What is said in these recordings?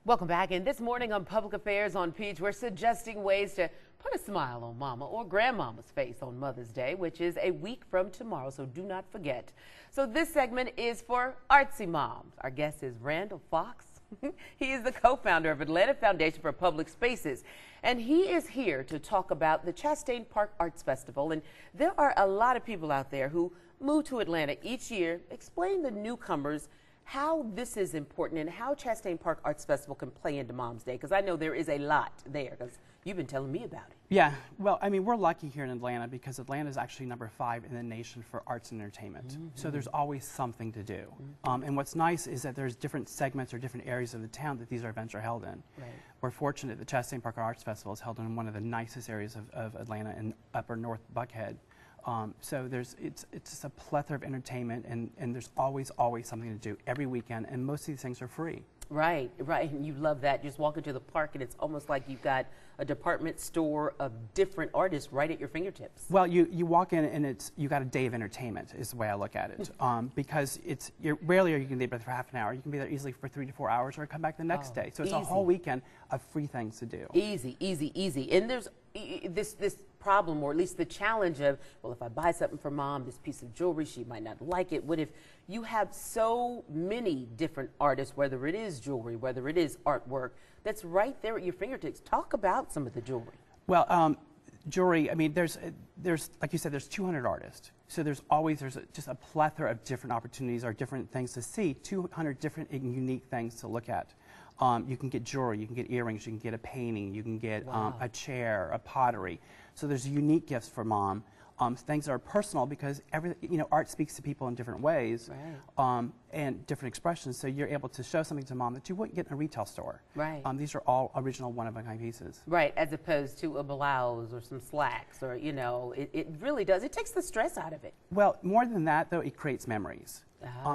Welcome back. And this morning on Public Affairs on Peach, we're suggesting ways to put a smile on mama or grandmama's face on Mother's Day, which is a week from tomorrow, so do not forget. So this segment is for artsy moms. Our guest is Randall Fox. He is the co-founder of Atlanta Foundation for Public Spaces, and he is here to talk about the Chastain Park Arts Festival. And there are a lot of people out there who move to Atlanta each year. Explain to newcomers how this is important and how Chastain Park Arts Festival can play into Mom's Day, because I know there is a lot there, because you've been telling me about it. Yeah, well, I mean, we're lucky here in Atlanta because Atlanta is actually #5 in the nation for arts and entertainment. So there's always something to do. And what's nice is that there's different segments or different areas of the town that these events are held in. Right. We're fortunate the Chastain Park Arts Festival is held in one of the nicest areas of Atlanta in upper North Buckhead. So it's just a plethora of entertainment, and there's always something to do every weekend, and most of these things are free. Right, and you love that. You just walk into the park and it's almost like you've got a department store of different artists right at your fingertips. Well, you walk in and you got a day of entertainment is the way I look at it, because rarely are you going to be there for half an hour. You can be there easily for 3 to 4 hours or come back the next day. So it's a whole weekend of free things to do. Easy. And there's this problem, or at least the challenge of, well, if I buy something for Mom, this piece of jewelry, she might not like it. What if you have so many different artists, whether it is jewelry, whether it is artwork, that's right there at your fingertips? Talk about some of the jewelry. Well, jewelry, I mean, there's like you said, there's 200 artists. So there's just a plethora of different opportunities or different things to see, 200 different and unique things to look at. You can get jewelry, you can get earrings, you can get a painting, you can get a chair, a pottery. So there's unique gifts for Mom, things that are personal, because art speaks to people in different ways, and different expressions. So you're able to show something to Mom that you wouldn't get in a retail store. Right. These are all original, one-of-a-kind pieces. Right, as opposed to a blouse or some slacks, or it really does. It takes the stress out of it. Well, more than that, though, it creates memories.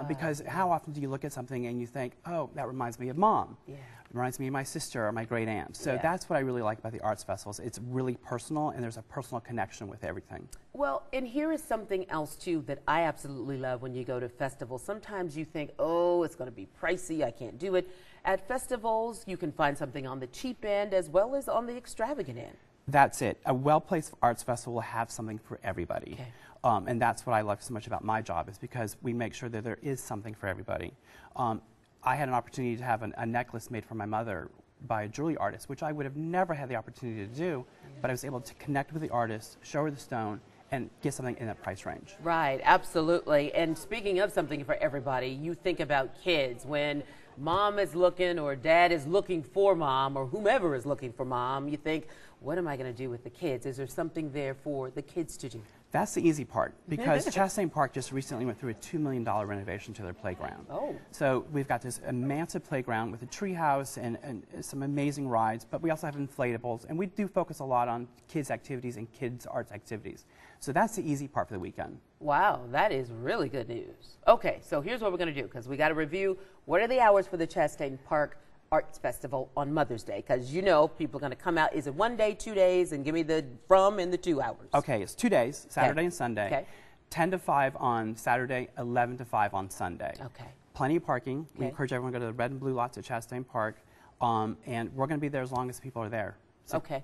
Because how often do you look at something and you think, oh, that reminds me of Mom? Yeah. It reminds me of my sister or my great aunt. So that's what I really like about the arts festivals. It's really personal, and there's a personal connection with everything. Well, and here is something else, too, that I absolutely love when you go to festivals. Sometimes you think, oh, it's going to be pricey, I can't do it. At festivals, you can find something on the cheap end as well as on the extravagant end. That's it. A well-placed arts festival will have something for everybody. Okay. And that's what I love so much about my job, is because we make sure that there is something for everybody. I had an opportunity to have a necklace made for my mother by a jewelry artist, which I would have never had the opportunity to do, but I was able to connect with the artist, show her the stone, and get something in that price range. Right, absolutely. And speaking of something for everybody, you think about kids. When Mom is looking, or Dad is looking for Mom, or whomever is looking for Mom, you think, what am I going to do with the kids? Is there something there for the kids to do? That's the easy part, because Chastain Park just recently went through a $2 million renovation to their playground. Oh. So we've got this massive playground with a tree house and some amazing rides, but we also have inflatables, and we do focus a lot on kids' activities and kids' arts activities. So that's the easy part for the weekend. Wow, that is really good news. Okay, so here's what we're going to do, because we got to review what are the hours for the Chastain Park Arts Festival on Mother's Day, because people are going to come out. Is it 1 day, 2 days, and give me the from and the 2 hours? Okay, it's 2 days, Saturday and Sunday. Okay. 10 to 5 on Saturday, 11 to 5 on Sunday. Okay. Plenty of parking. We encourage everyone to go to the red and blue lots at Chastain Park, and we're going to be there as long as people are there. So. Okay.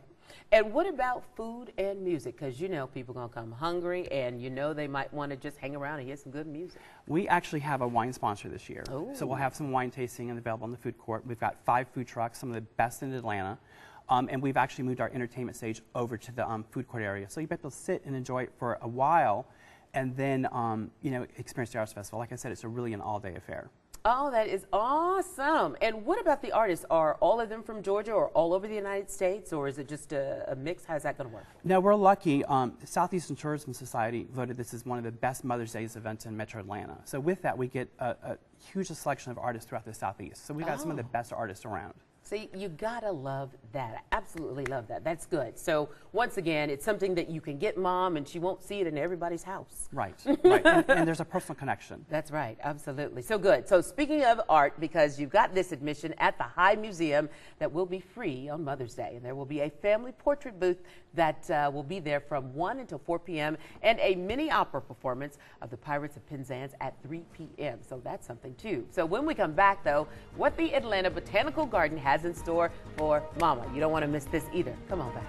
And what about food and music? Because people are going to come hungry, and they might want to just hang around and hear some good music. We actually have a wine sponsor this year. Ooh. So we'll have some wine tasting and available in the food court. We've got 5 food trucks, some of the best in Atlanta. And we've actually moved our entertainment stage over to the food court area. So you'll be able to sit and enjoy it for a while, and then experience the arts festival. Like I said, it's really an all-day affair. Oh, that is awesome. And what about the artists? Are all of them from Georgia or all over the United States, or is it just a mix? How's that going to work? No, we're lucky. Southeastern Tourism Society voted this as one of the best Mother's Day events in Metro Atlanta. So with that, we get a huge selection of artists throughout the Southeast. So we've got some of the best artists around. See, you gotta love that. I absolutely love that. That's good. So once again, it's something that you can get Mom, and she won't see it in everybody's house. Right, right. And there's a personal connection. That's right, absolutely. So good. So speaking of art, because you've got this admission at the High Museum that will be free on Mother's Day, and there will be a family portrait booth that will be there from 1 until 4 p.m. and a mini opera performance of the Pirates of Penzance at 3 p.m. So that's something too. So when we come back, though, what the Atlanta Botanical Garden has has in store for Mama. You don't want to miss this either. Come on back.